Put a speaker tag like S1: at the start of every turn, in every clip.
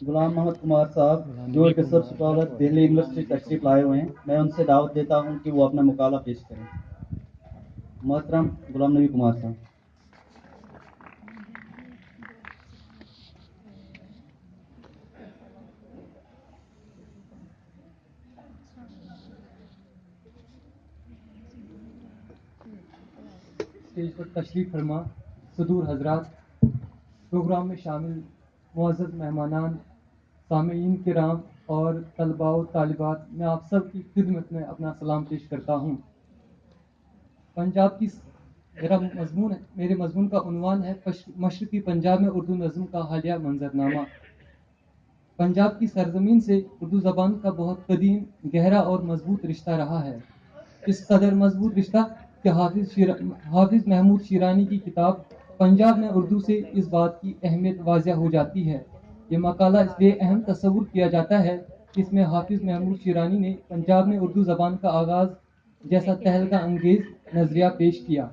S1: गुलाम मोहम्मद कुमार साहब जो एक रिसर्च स्कॉलर दिल्ली यूनिवर्सिटी से तशरीफ लाए हुए हैं, मैं उनसे दावत देता हूं कि वो अपना मुकाला पेश करें। मोहतरम गुलाम नबी कुमार साहब।
S2: स्टेज पर तशरीफ फरमा सदूर हजरात, प्रोग्राम में शामिल मुअज़्ज़ज़ मेहमानान, सामीईन किराम और तलबा और तालिबात, मैं आप सब की खिदमत में अपना सलाम पेश करता हूँ। पंजाब की मेरे मजमून का उन्वान है मशरक़ी पंजाब में उर्दू नज़्म का हालिया मंजरनामा। पंजाब की सरजमीन से उर्दू ज़बान का बहुत कदीम, गहरा और मजबूत रिश्ता रहा है। इस कदर मजबूत रिश्ता कि हाफिज महमूद शिरानी की किताब पंजाब में उर्दू से इस बात की अहमियत वाज़िह हो जाती है। ये मकाला इसलिए अहम तस्वुर किया जाता है कि इसमें हाफिज महमूद शिरानी ने पंजाब में उर्दू ज़बान का आगाज़ जैसा तहलका अंगेज़ नज़रिया पेश किया।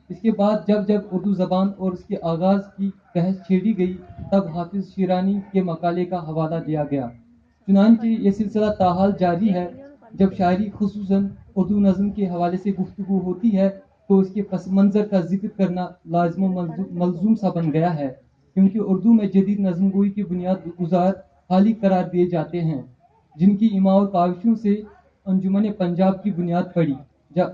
S2: इसके बाद जब जब उर्दू ज़बान और उसके आगाज़ की बहस छेड़ी गई, तब हाफिज शिरानी के मकाले का हवाला दिया गया। चुनांचे ये सिलसिला ताहाल जारी है। जब शायरी खुसूसन उर्दू नज़्म के हवाले से गुफ्तगू होती है तो इसके पस मंज़र का जिक्र करना लाज़िम मलजूम सा बन गया है, क्योंकि उर्दू में जदीद नज़्मगोई की बुनियाद गुजार हाली करार दिए जाते हैं, जिनकी इमा और काविशों से अंजुमन पंजाब की बुनियाद पड़ी।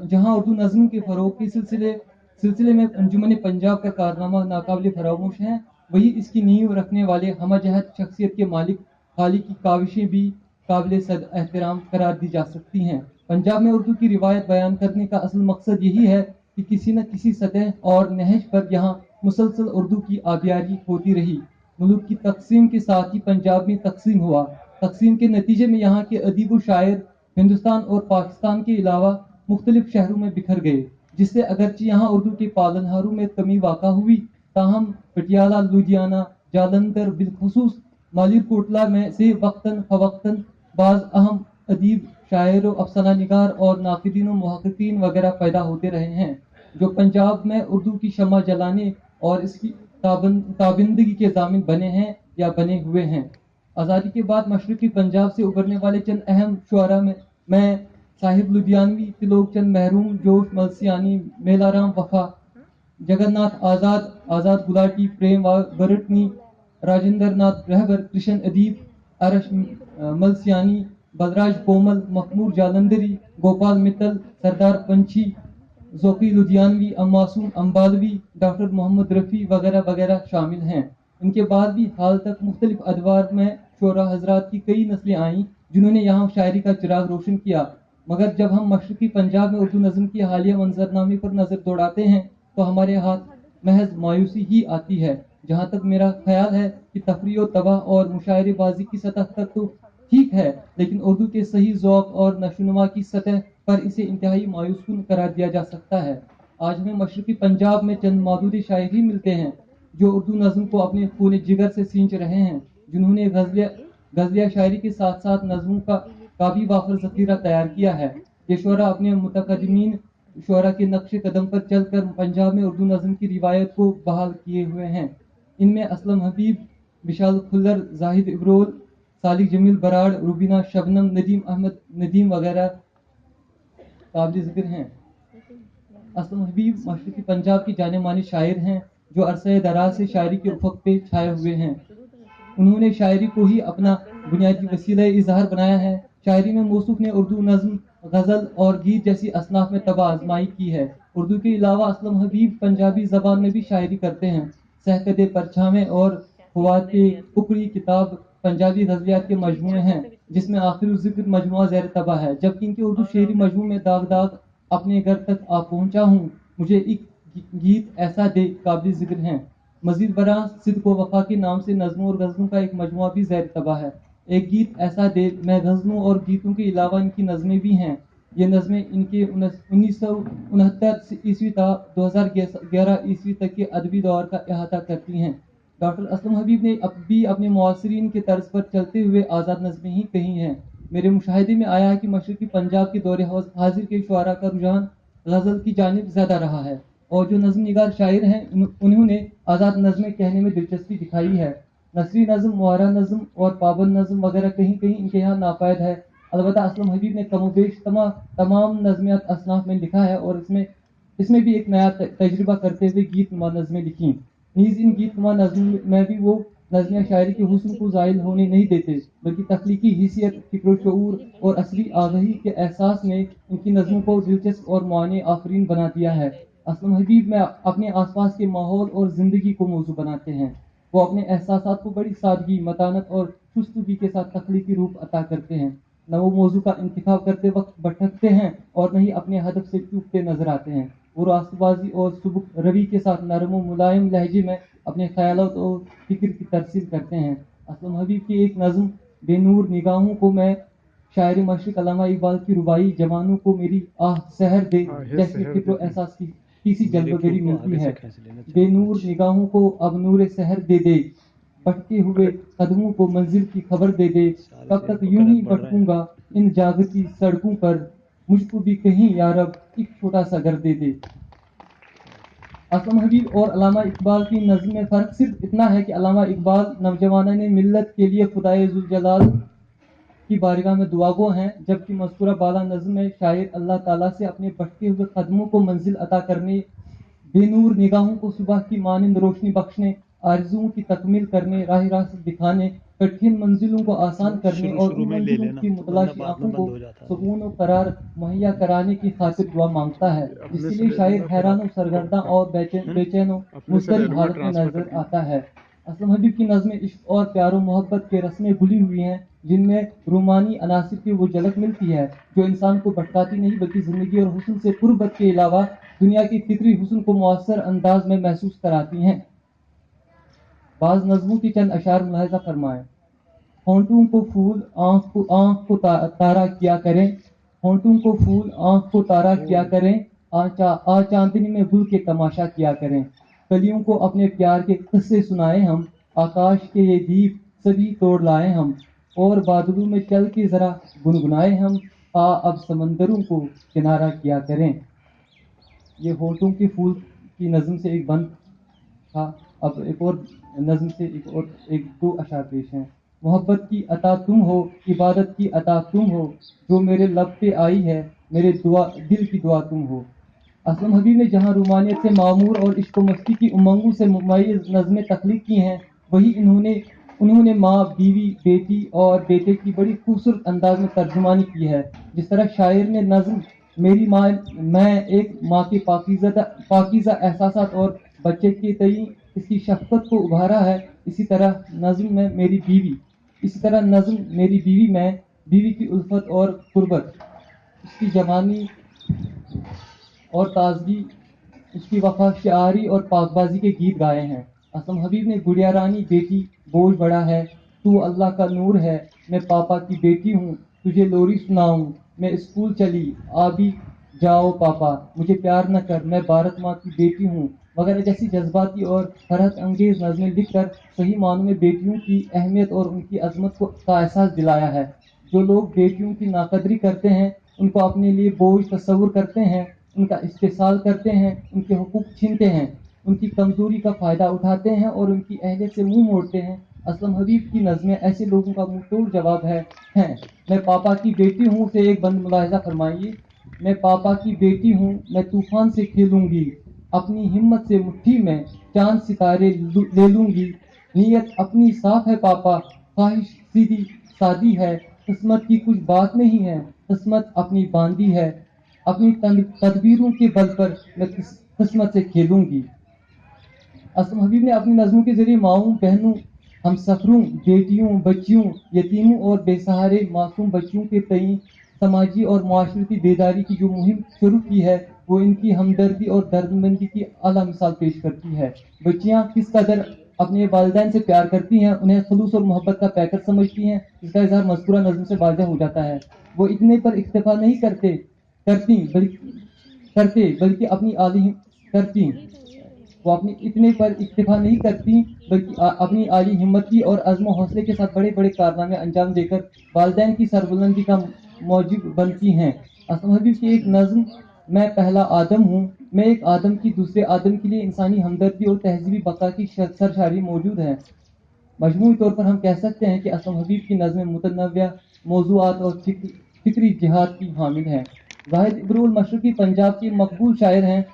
S2: जहाँ उर्दू नज़्म के फ़रोग़ के सिलसिले में अंजुमन पंजाब का कारनामा नाकाबिल फरामोश है, वही इसकी नींव रखने वाले हमजहत शख्सियत के मालिक हाली की काविशें भी काबिल सद एहतराम करार दी जा सकती हैं। पंजाब में उर्दू की रिवायत बयान करने का असल मकसद यही है कि किसी न किसी सतह और नहज पर यहाँ मुसलसल उर्दू की आबियारी होती रही। मुल्क की तकसीम के साथ ही पंजाब में तकसीम हुआ। तकसीम के नतीजे में यहाँ के अदीब व शायर हिंदुस्तान और पाकिस्तान के अलावा मुख्तलिफ शहरों में बिखर गए, जिससे अगरचे यहाँ उर्दू के पालनहारों में कमी वाक़ा हुई, ताहम पटियाला, लुधियाना, जालंधर, बिलखुसूस मालिरकोटला में से वक्तन फवक्तन बाज़ अहम अदीब, शायर, अफसाना निगार और नाक़िदीन व मुहक़्क़ीक़ीन वगैरह पैदा होते रहे हैं, जो पंजाब में उर्दू की शम्मा जलाने और इसकी ताबिंदगी के ज़ामिन बने हैं या बने हुए हैं। आज़ादी के बाद मशरक़ी पंजाब से उभरने वाले चंद अहम शुअरा में मैं साहिब लुधियानवी, त्रिलोक चंद महरूम, जोश मलसियानी, मेलाराम वफा, जगन्नाथ आज़ाद, आज़ाद गुलाटी, प्रेम बरटनी, राजेंद्र नाथ रहबर, कृष्ण अदीब, अरश मलसियानी, बलराज कोमल, मखमूर जालंधरी, गोपाल मित्तल, सरदार पंछी, ज़ोकी लुधियानवी, अम्मासूम अम्बालवी, डॉक्टर मोहम्मद रफ़ी वगैरह वगैरह शामिल हैं। इनके बाद भी हाल तक मुख्तलिफ अदवार में शोरा हजरात की कई नस्लें आईं जिन्होंने यहाँ शायरी का चिराग रोशन किया, मगर जब हम मशरक़ी पंजाब में उर्दू नज़्म की हालिया मंजरनामे पर नज़र दौड़ाते हैं तो हमारे हाथ महज मायूसी ही आती है। जहाँ तक मेरा ख्याल है कि तफरी और तबाह और मुशायरेबाजी की सतह तक तो ठीक है, लेकिन उर्दू के सही ज़ौक़ और नशोनुमा की सतह पर इसे इंतहाई मायूसकुन करार दिया जा सकता है। आज हमें मशरक़ी पंजाब में चंद मादूद शायर ही मिलते हैं जो उर्दू नज़्म को अपने खून जिगर से सींच रहे हैं, जिन्होंने गज़लिया शायरी के साथ साथ नज़्मों का भी वाफर ज़ख़ीरा तैयार किया है। ये शुअरा अपने मुतक़द्दिमीन शुअरा के नक्श कदम पर चलकर पंजाब में उर्दू नज़्म की रिवायत को बहाल किए हुए हैं। इनमें असलम हबीब, विशाल खुल्लर, जाहिद इब्रोल, सालिक जमील बराड़, रुबीना शबनम, नदीम अहमद नदीम वगैरह काबिल ज़िक्र हैं। असलम हबीब मशरक़ी पंजाब की जाने मानी शायर हैं जो अरसे दराज से शायरी के उफ़क़ पे छाए हुए हैं। उन्होंने शायरी को ही अपना बुनियादी वसीला इजहार बनाया है। शायरी में मौसूफ ने उर्दू नज़्म, गज़ल और गीत जैसी असनाफ में तबा आजमाई की है। उर्दू के अलावा असलम हबीब पंजाबी ज़बान में भी शायरी करते हैं। सहकदे परछावें और ख्वाते उकरी किताब पंजाबी गज़लियात के मजमूए हैं, जिसमें आखिरी ज़िक्र मजमुआ ज़ेर तबा है, जबकि इनके उर्दू शेरी मजमू में दाग दाग, अपने घर तक आ पहुँचा हूँ, मुझे एक गीत ऐसा दे काबिल ज़िक्र हैं। मजीद बरा सिद्क़ व वफ़ा के नाम से नज़्मों और गज़लों का एक मजमुआ भी ज़ैर तबा है। एक गीत ऐसा दे में गज़लों और गीतों के अलावा इनकी नज़में भी हैं। ये नज़में इनके 1969 ईस्वी था 2011 ईस्वी तक के अदबी दौर का अहाता करती हैं। डॉक्टर असलम हबीब ने अब भी अपने मुआसरीन के तर्ज पर चलते हुए आज़ाद नज़में ही कही हैं। मेरे मुशाहिदे में आया है कि मशरक़ी पंजाब के दौरे हाजिर के शुअरा का रुझान गज़ल की जानिब ज़्यादा रहा है, और जो नज़्म निगार शायर हैं उन्होंने आज़ाद नज़में कहने में दिलचस्पी दिखाई है। نثری نظم، معرہ نظم اور پابند نظم وغیرہ کہیں کہیں ان کے یہاں ناپید ہے. البتہ اسلم حبیب نے کم و بیش تمام نظمیات اصناف میں لکھا ہے اور اس میں بھی ایک نیا تجربہ کرتے ہوئے گیت نما نظمیں لکھیں. نیز ان گیت نما نظم میں بھی وہ نظمیہ شاعری کے حسن کو زائل ہونے نہیں دیتے، بلکہ تخلیقی حیثیت، فکر و شعور اور عصری آگہی کے احساس نے ان کی نظموں کو دلچسپ اور معنی آفرین بنا دیا ہے. اسلم حبیب میں اپنے آس پاس کے ماحول اور زندگی کو موضوع بناتے ہیں. وہ اپنے احساسات کو بڑی سادگی، متانت اور شستگی کے ساتھ تخلیقی روپ عطا کرتے ہیں. نہ وہ موضوع کا انتخاب کرتے وقت بھٹکتے ہیں اور نہ ہی اپنے ہدف سے چوکتے نظر آتے ہیں. وہ راست بازی اور سبک روی کے ساتھ نرم و ملائم لہجے میں اپنے خیالات اور فکر کی ترسیل کرتے ہیں. اسلم حبیب کی ایک نظم بے نور نگاہوں کو میں شاعر مشرق علامہ اقبال کی ربائی جوانوں کو میری آہ سحر دے جیسے فکر و احساس کی کسی جلوہ گری ملتی ہے. بے نور نگاہوں کو اب نور سحر دے دے، بھٹکے ہوئے قدموں کو منزل کی خبر دے دے. کب تک یوں ہی بھٹکوں گا ان جاگتی سڑکوں پر، مجھ کو بھی کہیں یارب ایک چھوٹا سا گھر دے دے. اسلم حبیب اور علامہ اقبال کی نظم میں فرق صرف اتنا ہے کہ علامہ اقبال نوجوانان ملت کے لیے خدائے ذوالجلال کی بارگاہ میں دعا گو ہیں، جبکہ مذکورہ بالا نظم میں شاعر اللہ تعالیٰ سے اپنے بھٹکے ہوئے قدموں کو منزل عطا کرنے، بے نور نگاہوں کو صبح کی مانند روشنی بخشنے، آرزوؤں کی تکمیل کرنے، راہ راست دکھانے، کٹھن منزلوں کو آسان کرنے اور ان منزلوں کی متلاشی آنکھوں کو سکون و قرار مہیا کرانے کی خاطر دعا مانگتا ہے. اس کے لیے شاعر حیران و سرگرداں اور بے چین و مضطرب حالت میں نظر آتا ہے. اسلم حبیب کی نظمیں عشق اور پیار و محبت کے رسمیں گلی ہوئی ہیں، جن میں رومانی عناصر کی وہ جھلک ملتی ہے جو انسان کو بھٹکاتی نہیں بلکہ زندگی اور حسن سے قربت کے علاوہ دنیا کی فطری حسن کو مؤثر انداز میں محسوس کراتی ہیں. بعض نظموں کی چند اشعار ملاحظہ فرمائیں. ہونٹوں کو پھول آنکھ کو تارا کیا کریں، ہونٹوں کو پھول آنکھ کو تارا کیا کریں، آ چاندنی میں گل کے تماشا کیا کریں. کلیوں کو اپنے پیار کے قصے سنائے ہم، آکاش کے یہ دیپ سبھی توڑ لائے ہم، اور بادلوں میں چل کے ذرا گنگنائے ہم، اب سمندروں کو کنارہ کیا کریں. یہ ہونٹوں کے پھول کی نظم سے ایک بند تھا. اب ایک اور نظم سے ایک دو اشعار پیش ہیں. محبت کی عطا تم ہو، عبادت کی عطا تم ہو، جو میرے لب پہ آئی ہے میرے دل کی دعا تم ہو. اسلم حبیب نے جہاں رومانیت سے معمور اور عشق و مستی کی امنگوں سے ممیز نظمیں تخلیق کی ہیں، وہی انہوں نے ماں، بیوی، بیٹی اور بیٹے کی بڑی خوبصورت انداز میں ترجمانی کی ہے. جس طرح شاعر نے نظم میری ماں میں ایک ماں کے پاکیزہ احساسات اور بچے کے تئیں اس کی شفقت کو ابھارا ہے، اسی طرح نظم میری بیوی میں بیوی کی الفت اور قربت، اس کی جوانی اور تازگی، اس کی وفا شعاری اور پاک بازی کے گیت گائے ہیں. اسلم حبیب نے گڑیا رانی بیٹی بوجھ بڑا ہے، تو اللہ کا نور ہے، میں پاپا کی بیٹی ہوں، تجھے لوری سناؤں، میں اسکول چلی آ بھی جاؤ پاپا، مجھے پیار نہ کر، میں بھارت ماں کی بیٹی ہوں وغیرہ جیسی جذباتی اور فرحت انگیز نظمیں لکھ کر صحیح معنوں میں بیٹیوں کی اہمیت اور ان کی عظمت کا احساس دلایا ہے. جو لوگ بیٹیوں کی ناقدری کرتے ہیں، ان کو اپنے لیے بوجھ تصور کرتے ہیں، ان کا استحصال کرتے ہیں، ان کے حقوق چھینتے ہیں، ان کی کمزوری کا فائدہ اٹھاتے ہیں اور ان کی اہلیت سے منہ موڑتے ہیں، اسلم حبیب کی نظمیں ایسے لوگوں کا منہ توڑ جواب ہیں. میں پاپا کی بیٹی ہوں سے ایک بند ملاحظہ فرمائیے. میں پاپا کی بیٹی ہوں، میں طوفان سے کھیلوں گی، اپنی ہمت سے مٹھی میں چاند ستارے لے لوں گی. نیت اپنی صاف ہے پاپا، خواہش سیدھی سادی ہے، قسمت کی کچھ بات نہیں ہے، قسمت اپنی باندھی ہے، اپنی تدبیروں کے بل پر میں قسمت سے کھیلوں گی. اسلم حبیب نے اپنی نظموں کے ذریعے ماؤں، بہنوں، ہم سفروں، بیٹیوں، بچیوں، یتیموں اور بے سہارے معصوم بچیوں کے تئیں سماجی اور معاشرتی بیداری کی جو مہم شروع کی ہے، وہ ان کی ہمدردی اور دردمندی کی اعلیٰ مثال پیش کرتی ہے. بچیاں کس قدر اپنے والدین سے پیار کرتی ہیں، انہیں خلوص اور محبت کا پیکر سمجھتی ہیں، اس کا اظہار مذکورہ نظم سے واضح ہو جاتا ہے. وہ اتنے پر اکتفا نہیں کرتی بلکہ اپنی عالی ہمت کی اور عزم و حوصلے کے ساتھ بڑے بڑے کارنامے انجام دے کر والدین کی سربلندی کا موجب بنتی ہیں. اسلم حبیب کی ایک نظم میں پہلا آدم ہوں، میں ایک آدم کی دوسرے آدم کے لیے انسانی ہمدردی اور تہذیبی بقا کی سرشاری موجود ہے. मजमूई तौर पर हम कह सकते हैं कि असलम हबीब की नज़्में मुतनव्या मौज़ूआत और फिक्री जिहाद की हामिल हैं। जाहिद इब्रुल मशरकी पंजाब के मकबूल शायर हैं।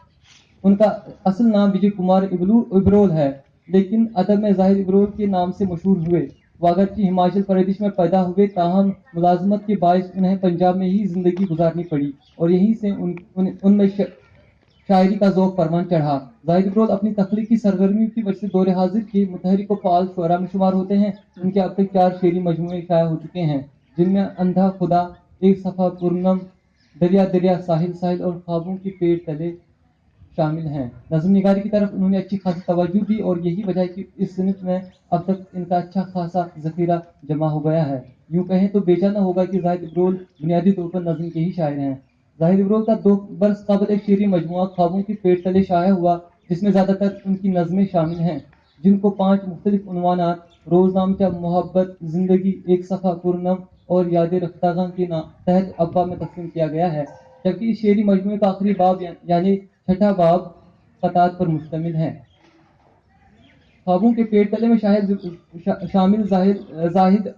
S2: उनका असल नाम विजय कुमार इब्रोल है, लेकिन अदब में जाहिद इब्रोल के नाम से मशहूर हुए। वो अगरचि हिमाचल प्रदेश में पैदा हुए, ताहम मुलाजमत के बायस उन्हें पंजाब में ही ज़िंदगी गुजारनी पड़ी और यहीं से उनमें शायरी का ज़ौक़ परवान चढ़ा। जाहिद इब्रोल अपनी तख्लीकी सरगर्मियों की वजह से दौर हाजिर के मुतहरिक व फ़आल शुअरा में शुमार होते हैं। उनके अब तक 4 शेरी मजमूए शाया हो चुके हैं, जिनमें अंधा खुदा, एक सफ़ा पुरनम, दरिया दरिया, साहिल साहिल और ख्वाबों के पेड़ तले शामिल हैं। नज़्म निगारी की तरफ उन्होंने अच्छी खासी तवज्जो दी और यही वजह है कि इस सिनफ में अब तक इनका अच्छा खासा ज़ख़ीरा जमा हो गया है। यूँ कहें तो बेजाना होगा कि जाहिद इब्रोल बुनियादी तौर पर नज़्म के ही शायर हैं। जाहिद इब्रोल का 2 बरस कबल एक शेरी मजमुआ ख्वाबों के पेड़ तले शाया हुआ, जिसमें ज़्यादातर उनकी नज़में शामिल हैं, जिनको 5 मुख्तलिफ उन्वानात रोज़नामचा मोहब्बत, ज़िंदगी, एक सफ़ा पुरनम और याद रफ्तागां के तहत अब्बा में तकसीम किया गया है। जबकि इस शेरी मजमूए का आखिरी बाब यानी छठा बाब क़तात पर मुश्तमिल है। ख्वाबों के पेड़ तले में शामिल जाहिद